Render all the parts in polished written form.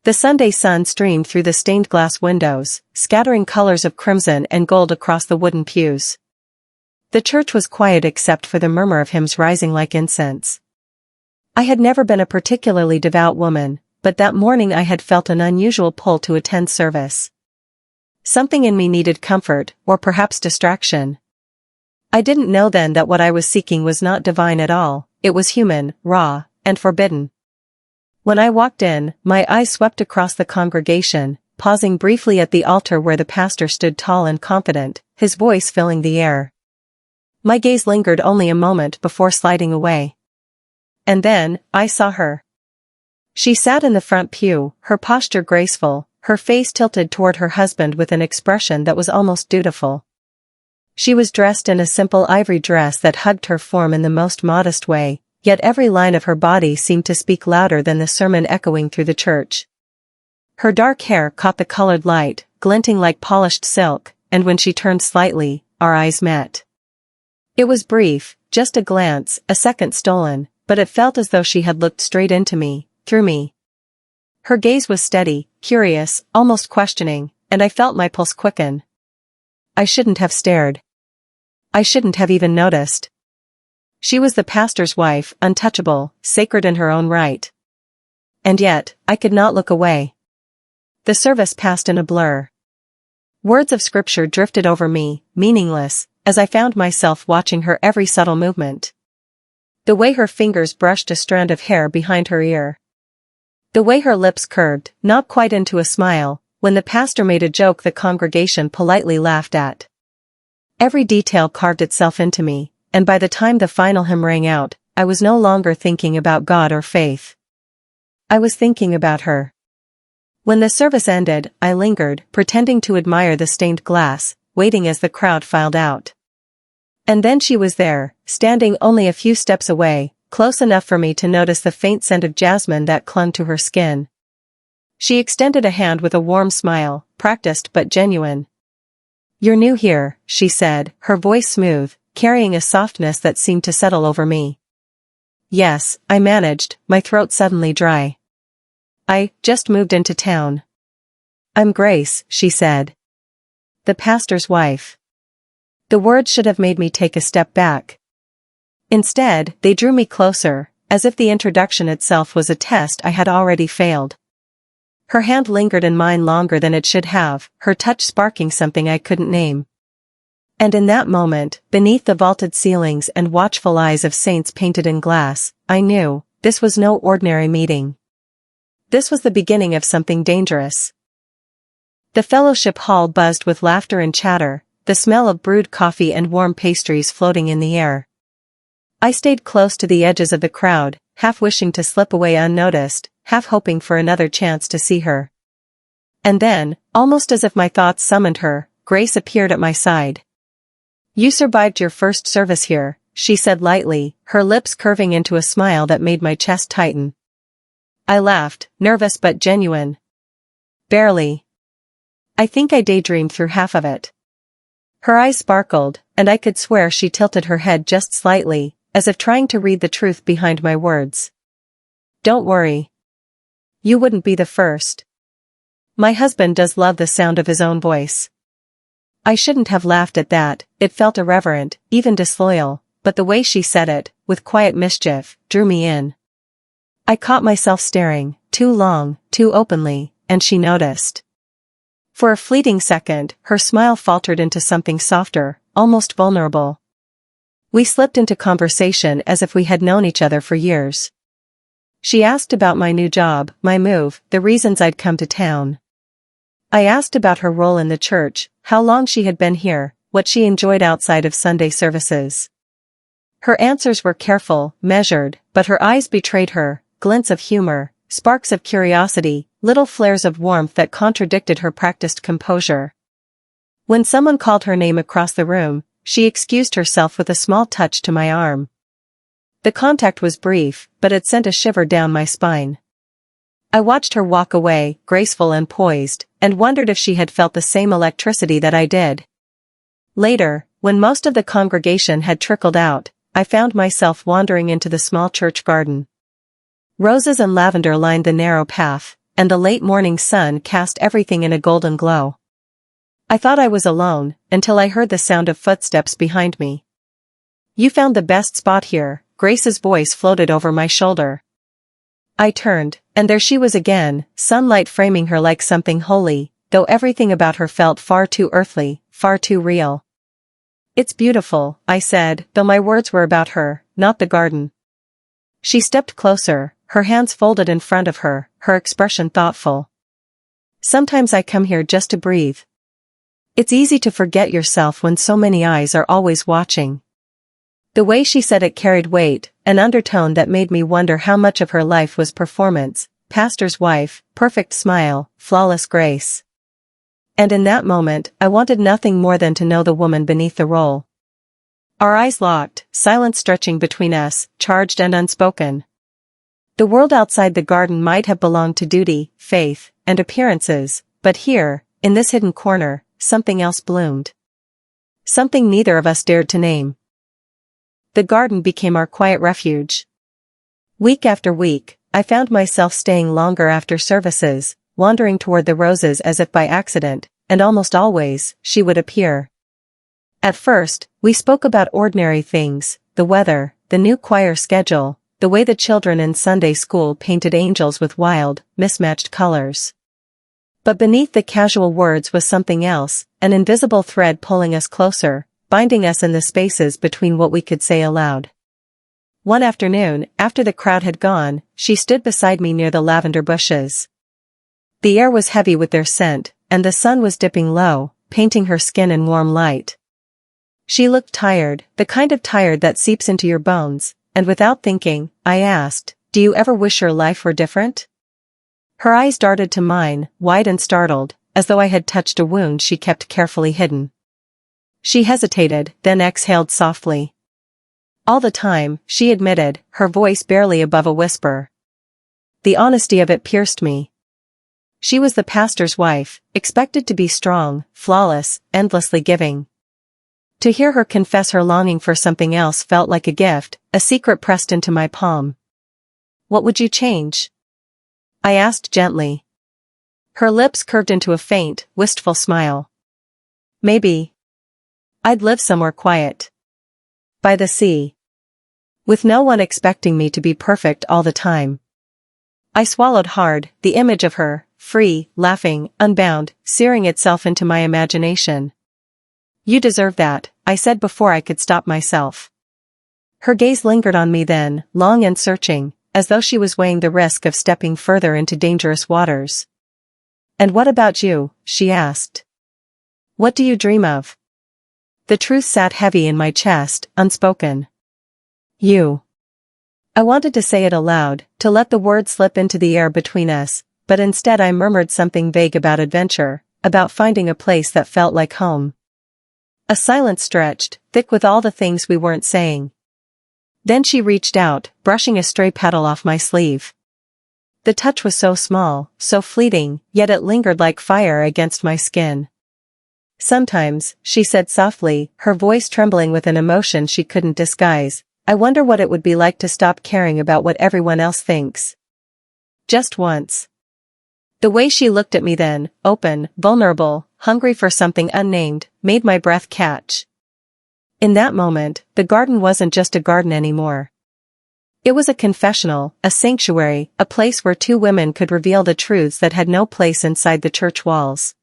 The Sunday sun streamed through the stained glass windows, scattering colors of crimson and gold across the wooden pews. The church was quiet except for the murmur of hymns rising like incense. I had never been a particularly devout woman, but that morning I had felt an unusual pull to attend service. Something in me needed comfort, or perhaps distraction. I didn't know then that what I was seeking was not divine at all, it was human, raw, and forbidden. When I walked in, my eyes swept across the congregation, pausing briefly at the altar where the pastor stood tall and confident, his voice filling the air. My gaze lingered only a moment before sliding away. And then, I saw her. She sat in the front pew, her posture graceful, her face tilted toward her husband with an expression that was almost dutiful. She was dressed in a simple ivory dress that hugged her form in the most modest way, yet every line of her body seemed to speak louder than the sermon echoing through the church. Her dark hair caught the colored light, glinting like polished silk, and when she turned slightly, our eyes met. It was brief, just a glance, a second stolen, but it felt as though she had looked straight into me, through me. Her gaze was steady, curious, almost questioning, and I felt my pulse quicken. I shouldn't have stared. I shouldn't have even noticed. She was the pastor's wife, untouchable, sacred in her own right. And yet, I could not look away. The service passed in a blur. Words of scripture drifted over me, meaningless, as I found myself watching her every subtle movement. The way her fingers brushed a strand of hair behind her ear. The way her lips curved, not quite into a smile, when the pastor made a joke the congregation politely laughed at. Every detail carved itself into me, and by the time the final hymn rang out, I was no longer thinking about God or faith. I was thinking about her. When the service ended, I lingered, pretending to admire the stained glass, waiting as the crowd filed out. And then she was there, standing only a few steps away, close enough for me to notice the faint scent of jasmine that clung to her skin. She extended a hand with a warm smile, practiced but genuine. "You're new here," she said, her voice smooth, carrying a softness that seemed to settle over me. "Yes," I managed, my throat suddenly dry. "I just moved into town." "I'm Grace," she said. "The pastor's wife." The words should have made me take a step back. Instead, they drew me closer, as if the introduction itself was a test I had already failed. Her hand lingered in mine longer than it should have, her touch sparking something I couldn't name. And in that moment, beneath the vaulted ceilings and watchful eyes of saints painted in glass, I knew, this was no ordinary meeting. This was the beginning of something dangerous. The fellowship hall buzzed with laughter and chatter, the smell of brewed coffee and warm pastries floating in the air. I stayed close to the edges of the crowd, half wishing to slip away unnoticed, half hoping for another chance to see her. And then, almost as if my thoughts summoned her, Grace appeared at my side. "You survived your first service here," she said lightly, her lips curving into a smile that made my chest tighten. I laughed, nervous but genuine. "Barely. I think I daydreamed through half of it." Her eyes sparkled, and I could swear she tilted her head just slightly, as if trying to read the truth behind my words. "Don't worry. You wouldn't be the first. My husband does love the sound of his own voice." I shouldn't have laughed at that, it felt irreverent, even disloyal, but the way she said it, with quiet mischief, drew me in. I caught myself staring, too long, too openly, and she noticed. For a fleeting second, her smile faltered into something softer, almost vulnerable. We slipped into conversation as if we had known each other for years. She asked about my new job, my move, the reasons I'd come to town. I asked about her role in the church, how long she had been here, what she enjoyed outside of Sunday services. Her answers were careful, measured, but her eyes betrayed her, glints of humor, sparks of curiosity, little flares of warmth that contradicted her practiced composure. When someone called her name across the room, she excused herself with a small touch to my arm. The contact was brief, but it sent a shiver down my spine. I watched her walk away, graceful and poised, and wondered if she had felt the same electricity that I did. Later, when most of the congregation had trickled out, I found myself wandering into the small church garden. Roses and lavender lined the narrow path, and the late morning sun cast everything in a golden glow. I thought I was alone, until I heard the sound of footsteps behind me. "You found the best spot here," Grace's voice floated over my shoulder. I turned, and there she was again, sunlight framing her like something holy, though everything about her felt far too earthly, far too real. "It's beautiful," I said, though my words were about her, not the garden. She stepped closer, her hands folded in front of her, her expression thoughtful. "Sometimes I come here just to breathe. It's easy to forget yourself when so many eyes are always watching." The way she said it carried weight, an undertone that made me wonder how much of her life was performance, pastor's wife, perfect smile, flawless grace. And in that moment, I wanted nothing more than to know the woman beneath the role. Our eyes locked, silence stretching between us, charged and unspoken. The world outside the garden might have belonged to duty, faith, and appearances, but here, in this hidden corner, something else bloomed. Something neither of us dared to name. The garden became our quiet refuge. Week after week, I found myself staying longer after services, wandering toward the roses as if by accident, and almost always, she would appear. At first, we spoke about ordinary things, the weather, the new choir schedule, the way the children in Sunday school painted angels with wild, mismatched colors. But beneath the casual words was something else, an invisible thread pulling us closer, binding us in the spaces between what we could say aloud. One afternoon, after the crowd had gone, she stood beside me near the lavender bushes. The air was heavy with their scent, and the sun was dipping low, painting her skin in warm light. She looked tired, the kind of tired that seeps into your bones, and without thinking, I asked, "Do you ever wish your life were different?" Her eyes darted to mine, wide and startled, as though I had touched a wound she kept carefully hidden. She hesitated, then exhaled softly. "All the time," she admitted, her voice barely above a whisper. The honesty of it pierced me. She was the pastor's wife, expected to be strong, flawless, endlessly giving. To hear her confess her longing for something else felt like a gift, a secret pressed into my palm. "What would you change?" I asked gently. Her lips curved into a faint, wistful smile. "Maybe I'd live somewhere quiet. By the sea. With no one expecting me to be perfect all the time." I swallowed hard, the image of her, free, laughing, unbound, searing itself into my imagination. "You deserve that," I said before I could stop myself. Her gaze lingered on me then, long and searching, as though she was weighing the risk of stepping further into dangerous waters. "And what about you?" she asked. "What do you dream of?" The truth sat heavy in my chest, unspoken. "You." I wanted to say it aloud, to let the word slip into the air between us, but instead I murmured something vague about adventure, about finding a place that felt like home. A silence stretched, thick with all the things we weren't saying. Then she reached out, brushing a stray petal off my sleeve. The touch was so small, so fleeting, yet it lingered like fire against my skin. "Sometimes," she said softly, her voice trembling with an emotion she couldn't disguise, "I wonder what it would be like to stop caring about what everyone else thinks. Just once." The way she looked at me then, open, vulnerable, hungry for something unnamed, made my breath catch. In that moment, the garden wasn't just a garden anymore. It was a confessional, a sanctuary, a place where two women could reveal the truths that had no place inside the church walls.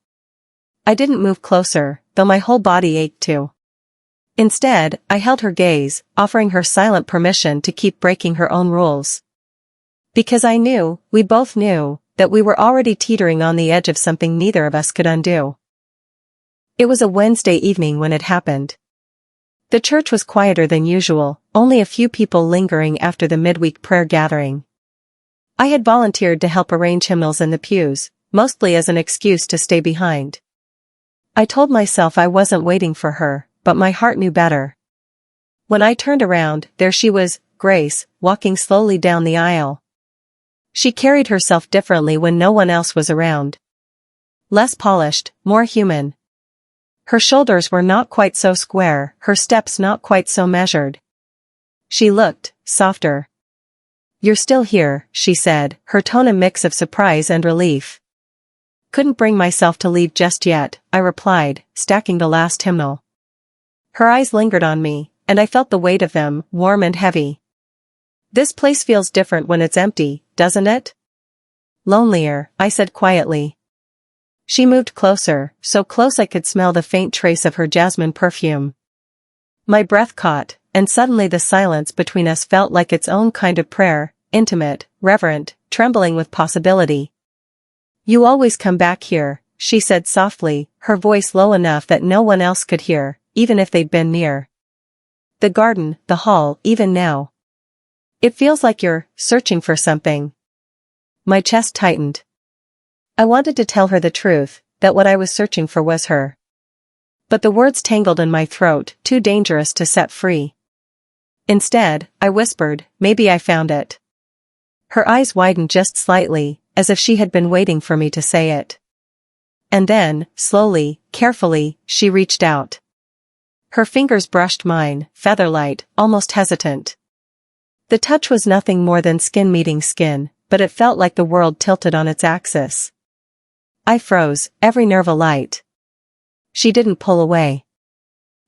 I didn't move closer, though my whole body ached to. Instead, I held her gaze, offering her silent permission to keep breaking her own rules. Because I knew, we both knew, that we were already teetering on the edge of something neither of us could undo. It was a Wednesday evening when it happened. The church was quieter than usual, only a few people lingering after the midweek prayer gathering. I had volunteered to help arrange hymnals in the pews, mostly as an excuse to stay behind. I told myself I wasn't waiting for her, but my heart knew better. When I turned around, there she was, Grace, walking slowly down the aisle. She carried herself differently when no one else was around. Less polished, more human. Her shoulders were not quite so square, her steps not quite so measured. She looked softer. "You're still here," she said, her tone a mix of surprise and relief. "Couldn't bring myself to leave just yet," I replied, stacking the last hymnal. Her eyes lingered on me, and I felt the weight of them, warm and heavy. "This place feels different when it's empty, doesn't it?" "Lonelier," I said quietly. She moved closer, so close I could smell the faint trace of her jasmine perfume. My breath caught, and suddenly the silence between us felt like its own kind of prayer, intimate, reverent, trembling with possibility. "You always come back here," she said softly, her voice low enough that no one else could hear, even if they'd been near. "The garden, the hall, even now. It feels like you're searching for something." My chest tightened. I wanted to tell her the truth, that what I was searching for was her. But the words tangled in my throat, too dangerous to set free. Instead, I whispered, "Maybe I found it." Her eyes widened just slightly, as if she had been waiting for me to say it. And then, slowly, carefully, she reached out. Her fingers brushed mine, feather-light, almost hesitant. The touch was nothing more than skin meeting skin, but it felt like the world tilted on its axis. I froze, every nerve alight. She didn't pull away.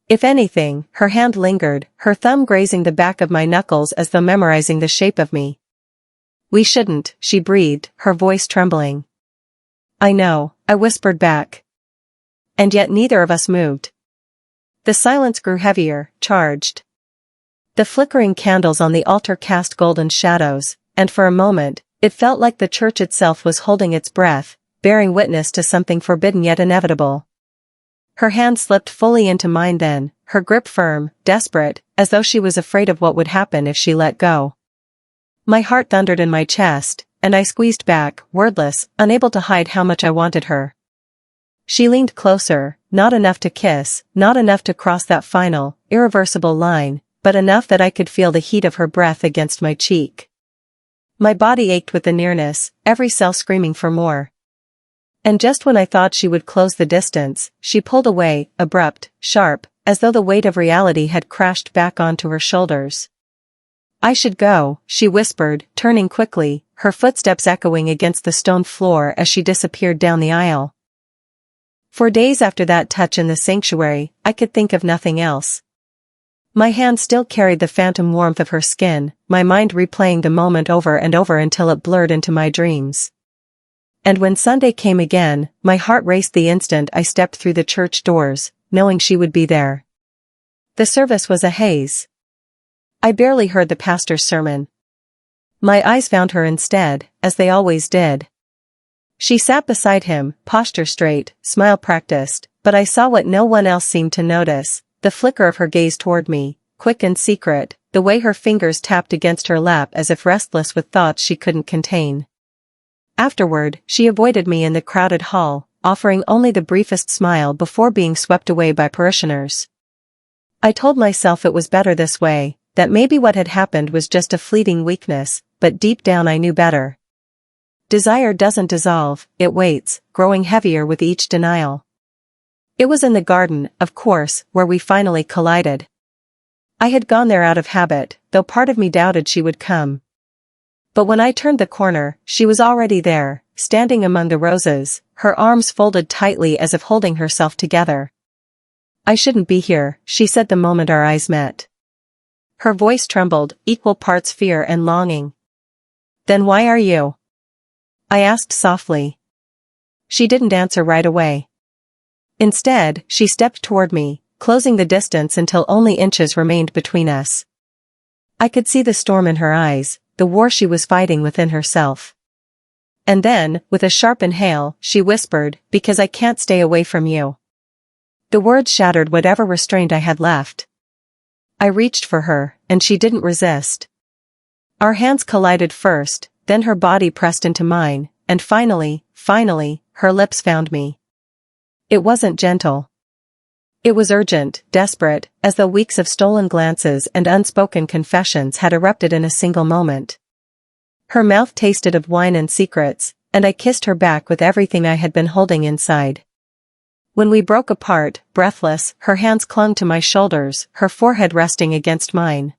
If anything, her hand lingered, her thumb grazing the back of my knuckles as though memorizing the shape of me. "We shouldn't," she breathed, her voice trembling. "I know," I whispered back. And yet neither of us moved. The silence grew heavier, charged. The flickering candles on the altar cast golden shadows, and for a moment, it felt like the church itself was holding its breath, bearing witness to something forbidden yet inevitable. Her hand slipped fully into mine then, her grip firm, desperate, as though she was afraid of what would happen if she let go. My heart thundered in my chest, and I squeezed back, wordless, unable to hide how much I wanted her. She leaned closer, not enough to kiss, not enough to cross that final, irreversible line, but enough that I could feel the heat of her breath against my cheek. My body ached with the nearness, every cell screaming for more. And just when I thought she would close the distance, she pulled away, abrupt, sharp, as though the weight of reality had crashed back onto her shoulders. "I should go," she whispered, turning quickly, her footsteps echoing against the stone floor as she disappeared down the aisle. For days after that touch in the sanctuary, I could think of nothing else. My hand still carried the phantom warmth of her skin, my mind replaying the moment over and over until it blurred into my dreams. And when Sunday came again, my heart raced the instant I stepped through the church doors, knowing she would be there. The service was a haze. I barely heard the pastor's sermon. My eyes found her instead, as they always did. She sat beside him, posture straight, smile practiced, but I saw what no one else seemed to notice, the flicker of her gaze toward me, quick and secret, the way her fingers tapped against her lap as if restless with thoughts she couldn't contain. Afterward, she avoided me in the crowded hall, offering only the briefest smile before being swept away by parishioners. I told myself it was better this way, that maybe what had happened was just a fleeting weakness, but deep down I knew better. Desire doesn't dissolve, it waits, growing heavier with each denial. It was in the garden, of course, where we finally collided. I had gone there out of habit, though part of me doubted she would come. But when I turned the corner, she was already there, standing among the roses, her arms folded tightly as if holding herself together. "I shouldn't be here," she said the moment our eyes met. Her voice trembled, equal parts fear and longing. "Then why are you?" I asked softly. She didn't answer right away. Instead, she stepped toward me, closing the distance until only inches remained between us. I could see the storm in her eyes, the war she was fighting within herself. And then, with a sharp inhale, she whispered, "Because I can't stay away from you." The words shattered whatever restraint I had left. I reached for her, and she didn't resist. Our hands collided first, then her body pressed into mine, and finally, her lips found me. It wasn't gentle. It was urgent, desperate, as though weeks of stolen glances and unspoken confessions had erupted in a single moment. Her mouth tasted of wine and secrets, and I kissed her back with everything I had been holding inside. When we broke apart, breathless, her hands clung to my shoulders, her forehead resting against mine.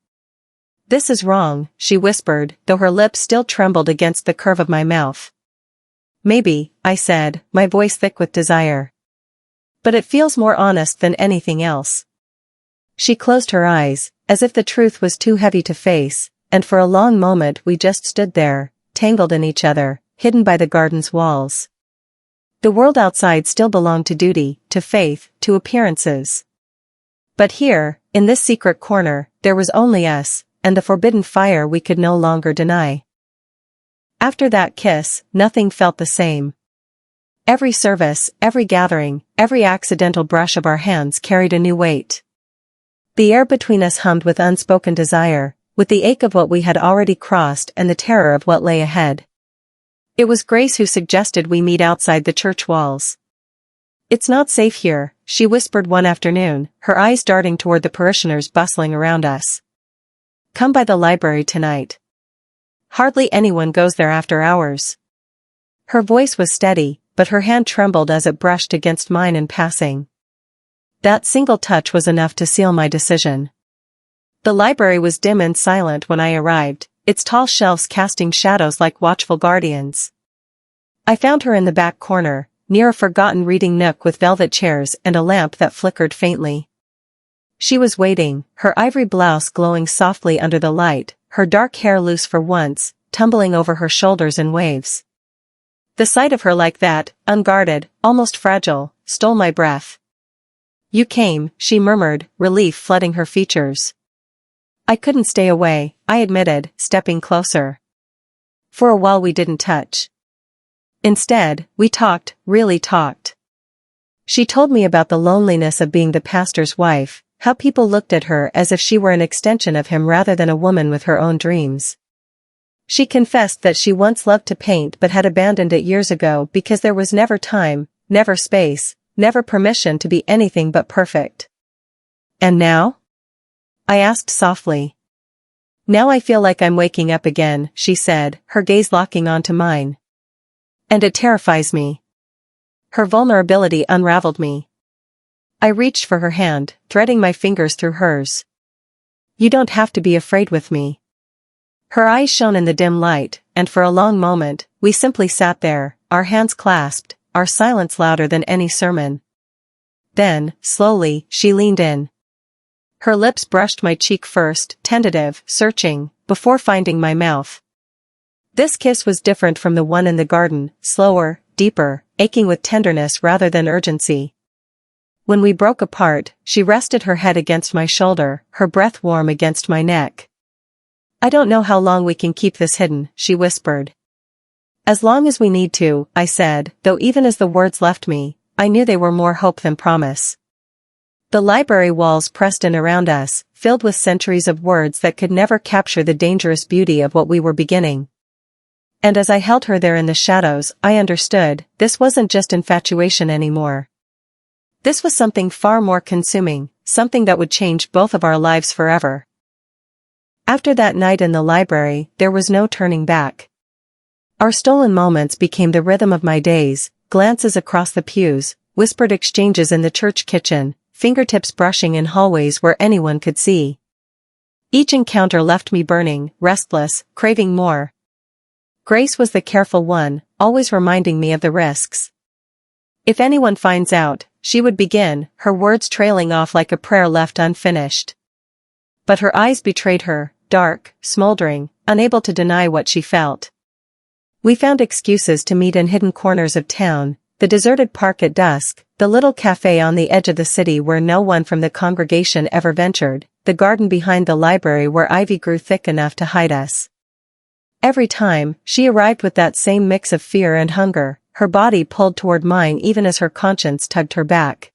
"This is wrong," she whispered, though her lips still trembled against the curve of my mouth. "Maybe," I said, my voice thick with desire. "But it feels more honest than anything else." She closed her eyes, as if the truth was too heavy to face, and for a long moment we just stood there, tangled in each other, hidden by the garden's walls. The world outside still belonged to duty, to faith, to appearances. But here, in this secret corner, there was only us, and the forbidden fire we could no longer deny. After that kiss, nothing felt the same. Every service, every gathering, every accidental brush of our hands carried a new weight. The air between us hummed with unspoken desire, with the ache of what we had already crossed and the terror of what lay ahead. It was Grace who suggested we meet outside the church walls. "It's not safe here," she whispered one afternoon, her eyes darting toward the parishioners bustling around us. "Come by the library tonight. Hardly anyone goes there after hours." Her voice was steady, but her hand trembled as it brushed against mine in passing. That single touch was enough to seal my decision. The library was dim and silent when I arrived, its tall shelves casting shadows like watchful guardians. I found her in the back corner, near a forgotten reading nook with velvet chairs and a lamp that flickered faintly. She was waiting, her ivory blouse glowing softly under the light, her dark hair loose for once, tumbling over her shoulders in waves. The sight of her like that, unguarded, almost fragile, stole my breath. "You came," she murmured, relief flooding her features. "I couldn't stay away," I admitted, stepping closer. For a while we didn't touch. Instead, we talked, really talked. She told me about the loneliness of being the pastor's wife, how people looked at her as if she were an extension of him rather than a woman with her own dreams. She confessed that she once loved to paint but had abandoned it years ago because there was never time, never space, never permission to be anything but perfect. "And now?" I asked softly. "Now I feel like I'm waking up again," she said, her gaze locking onto mine. "And it terrifies me." Her vulnerability unraveled me. I reached for her hand, threading my fingers through hers. "You don't have to be afraid with me." Her eyes shone in the dim light, and for a long moment, we simply sat there, our hands clasped, our silence louder than any sermon. Then, slowly, she leaned in. Her lips brushed my cheek first, tentative, searching, before finding my mouth. This kiss was different from the one in the garden, slower, deeper, aching with tenderness rather than urgency. When we broke apart, she rested her head against my shoulder, her breath warm against my neck. "I don't know how long we can keep this hidden," she whispered. "As long as we need to," I said, though even as the words left me, I knew they were more hope than promise. The library walls pressed in around us, filled with centuries of words that could never capture the dangerous beauty of what we were beginning. And as I held her there in the shadows, I understood, this wasn't just infatuation anymore. This was something far more consuming, something that would change both of our lives forever. After that night in the library, there was no turning back. Our stolen moments became the rhythm of my days, glances across the pews, whispered exchanges in the church kitchen, fingertips brushing in hallways where anyone could see. Each encounter left me burning, restless, craving more. Grace was the careful one, always reminding me of the risks. "If anyone finds out," she would begin, her words trailing off like a prayer left unfinished. But her eyes betrayed her, dark, smoldering, unable to deny what she felt. We found excuses to meet in hidden corners of town, the deserted park at dusk, the little cafe on the edge of the city where no one from the congregation ever ventured, the garden behind the library where ivy grew thick enough to hide us. Every time, she arrived with that same mix of fear and hunger, her body pulled toward mine even as her conscience tugged her back.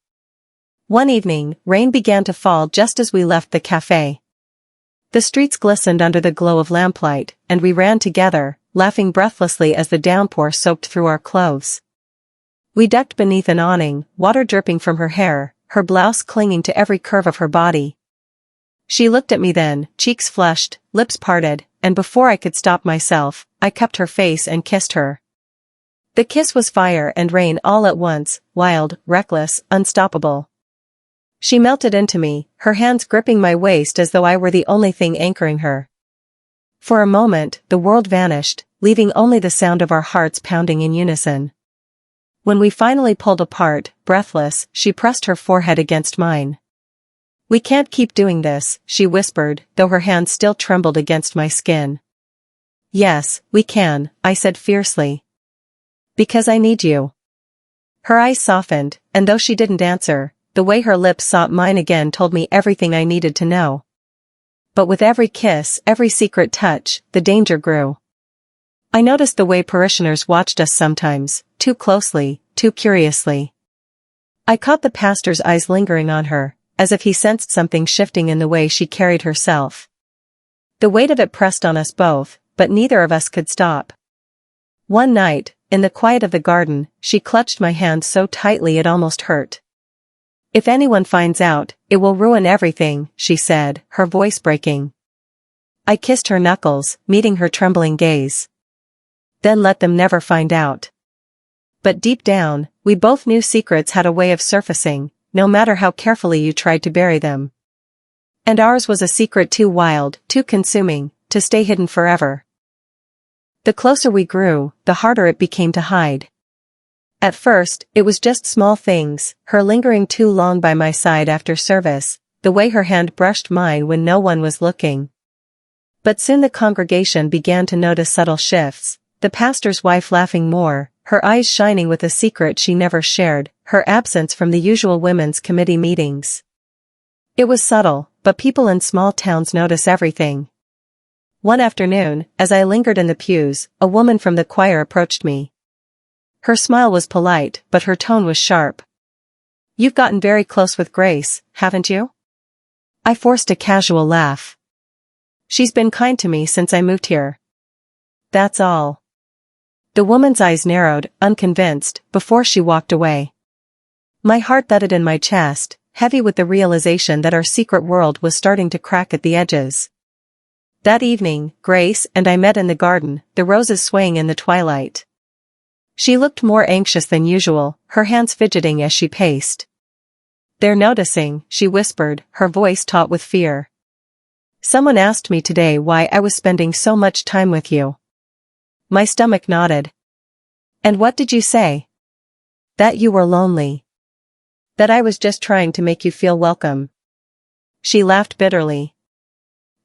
One evening, rain began to fall just as we left the cafe. The streets glistened under the glow of lamplight, and we ran together, laughing breathlessly as the downpour soaked through our clothes. We ducked beneath an awning, water dripping from her hair, her blouse clinging to every curve of her body. She looked at me then, cheeks flushed, lips parted, and before I could stop myself, I cupped her face and kissed her. The kiss was fire and rain all at once, wild, reckless, unstoppable. She melted into me, her hands gripping my waist as though I were the only thing anchoring her. For a moment, the world vanished, leaving only the sound of our hearts pounding in unison. When we finally pulled apart, breathless, she pressed her forehead against mine. "We can't keep doing this," she whispered, though her hand still trembled against my skin. "Yes, we can," I said fiercely. "Because I need you." Her eyes softened, and though she didn't answer, the way her lips sought mine again told me everything I needed to know. But with every kiss, every secret touch, the danger grew. I noticed the way parishioners watched us sometimes, too closely, too curiously. I caught the pastor's eyes lingering on her, as if he sensed something shifting in the way she carried herself. The weight of it pressed on us both, but neither of us could stop. One night, in the quiet of the garden, she clutched my hand so tightly it almost hurt. "If anyone finds out, it will ruin everything," she said, her voice breaking. I kissed her knuckles, meeting her trembling gaze. "Then let them never find out." But deep down, we both knew secrets had a way of surfacing, no matter how carefully you tried to bury them. And ours was a secret too wild, too consuming, to stay hidden forever. The closer we grew, the harder it became to hide. At first, it was just small things, her lingering too long by my side after service, the way her hand brushed mine when no one was looking. But soon the congregation began to notice subtle shifts, the pastor's wife laughing more, her eyes shining with a secret she never shared, her absence from the usual women's committee meetings. It was subtle, but people in small towns notice everything. One afternoon, as I lingered in the pews, a woman from the choir approached me. Her smile was polite, but her tone was sharp. "You've gotten very close with Grace, haven't you?" I forced a casual laugh. "She's been kind to me since I moved here." "That's all." The woman's eyes narrowed, unconvinced, before she walked away. My heart thudded in my chest, heavy with the realization that our secret world was starting to crack at the edges. That evening, Grace and I met in the garden, the roses swaying in the twilight. She looked more anxious than usual, her hands fidgeting as she paced. "They're noticing," she whispered, her voice taut with fear. "Someone asked me today why I was spending so much time with you." My stomach nodded. "And what did you say?" "That you were lonely. That I was just trying to make you feel welcome." She laughed bitterly.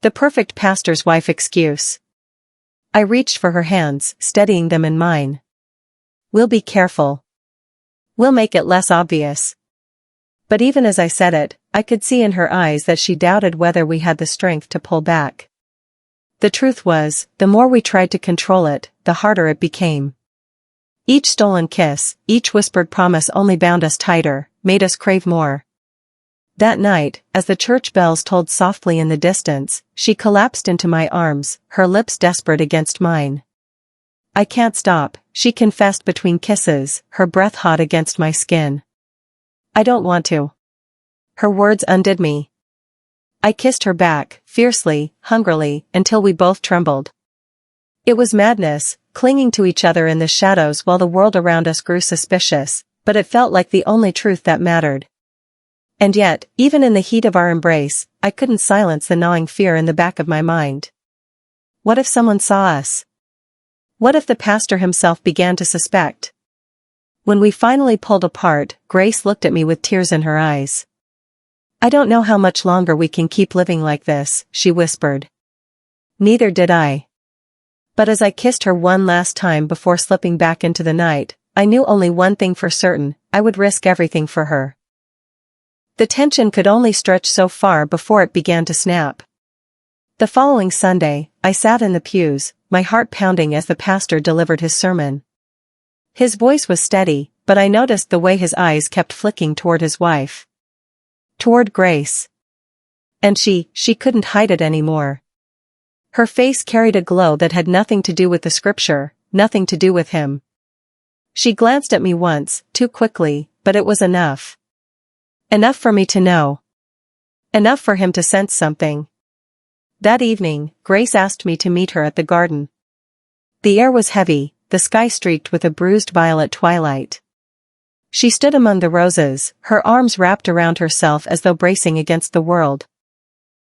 The perfect pastor's wife excuse. I reached for her hands, steadying them in mine. "We'll be careful. We'll make it less obvious." But even as I said it, I could see in her eyes that she doubted whether we had the strength to pull back. The truth was, the more we tried to control it, the harder it became. Each stolen kiss, each whispered promise only bound us tighter, made us crave more. That night, as the church bells tolled softly in the distance, she collapsed into my arms, her lips desperate against mine. "I can't stop," she confessed between kisses, her breath hot against my skin. "I don't want to." Her words undid me. I kissed her back, fiercely, hungrily, until we both trembled. It was madness, clinging to each other in the shadows while the world around us grew suspicious, but it felt like the only truth that mattered. And yet, even in the heat of our embrace, I couldn't silence the gnawing fear in the back of my mind. What if someone saw us? What if the pastor himself began to suspect? When we finally pulled apart, Grace looked at me with tears in her eyes. "I don't know how much longer we can keep living like this," she whispered. Neither did I. But as I kissed her one last time before slipping back into the night, I knew only one thing for certain: I would risk everything for her. The tension could only stretch so far before it began to snap. The following Sunday, I sat in the pews, my heart pounding as the pastor delivered his sermon. His voice was steady, but I noticed the way his eyes kept flicking toward his wife. Toward Grace. And she couldn't hide it anymore. Her face carried a glow that had nothing to do with the scripture, nothing to do with him. She glanced at me once, too quickly, but it was enough. Enough for me to know. Enough for him to sense something. That evening, Grace asked me to meet her at the garden. The air was heavy, the sky streaked with a bruised violet twilight. She stood among the roses, her arms wrapped around herself as though bracing against the world.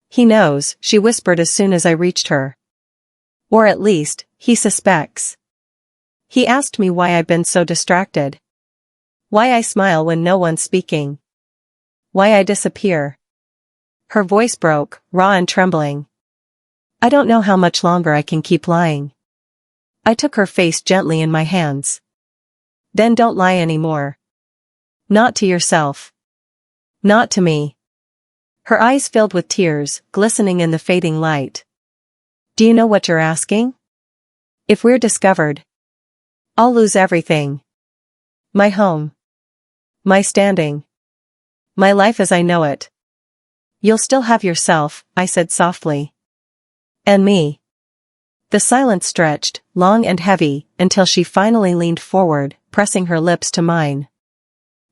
"He knows," she whispered as soon as I reached her. Or at least, he suspects. He asked me why I've been so distracted. Why I smile when no one's speaking. Why I disappear. Her voice broke, raw and trembling. I don't know how much longer I can keep lying. I took her face gently in my hands. Then don't lie anymore. Not to yourself. Not to me. Her eyes filled with tears, glistening in the fading light. Do you know what you're asking? If we're discovered, I'll lose everything. My home. My standing. My life as I know it. You'll still have yourself, I said softly. And me. The silence stretched, long and heavy, until she finally leaned forward, pressing her lips to mine.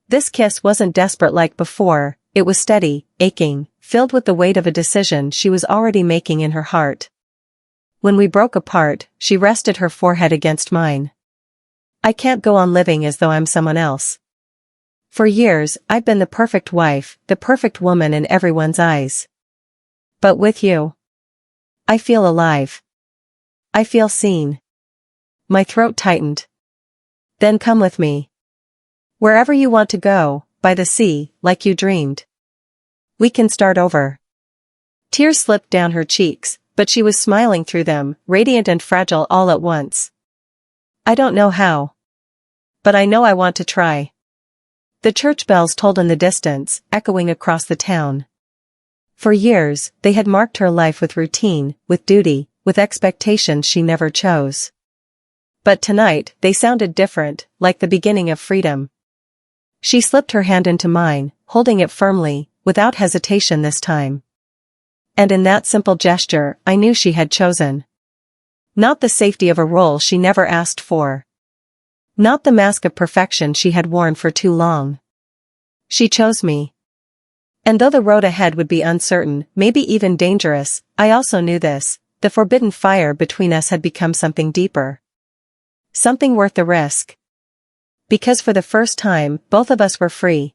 This kiss wasn't desperate like before, it was steady, aching, filled with the weight of a decision she was already making in her heart. When we broke apart, she rested her forehead against mine. I can't go on living as though I'm someone else. For years, I've been the perfect wife, the perfect woman in everyone's eyes. But with you, I feel alive. I feel seen. My throat tightened. Then come with me. Wherever you want to go, by the sea, like you dreamed. We can start over. Tears slipped down her cheeks, but she was smiling through them, radiant and fragile all at once. I don't know how. But I know I want to try. The church bells tolled in the distance, echoing across the town. For years, they had marked her life with routine, with duty, with expectations she never chose. But tonight, they sounded different, like the beginning of freedom. She slipped her hand into mine, holding it firmly, without hesitation this time. And in that simple gesture, I knew she had chosen. Not the safety of a role she never asked for. Not the mask of perfection she had worn for too long. She chose me. And though the road ahead would be uncertain, maybe even dangerous, I also knew this, the forbidden fire between us had become something deeper. Something worth the risk. Because for the first time, both of us were free.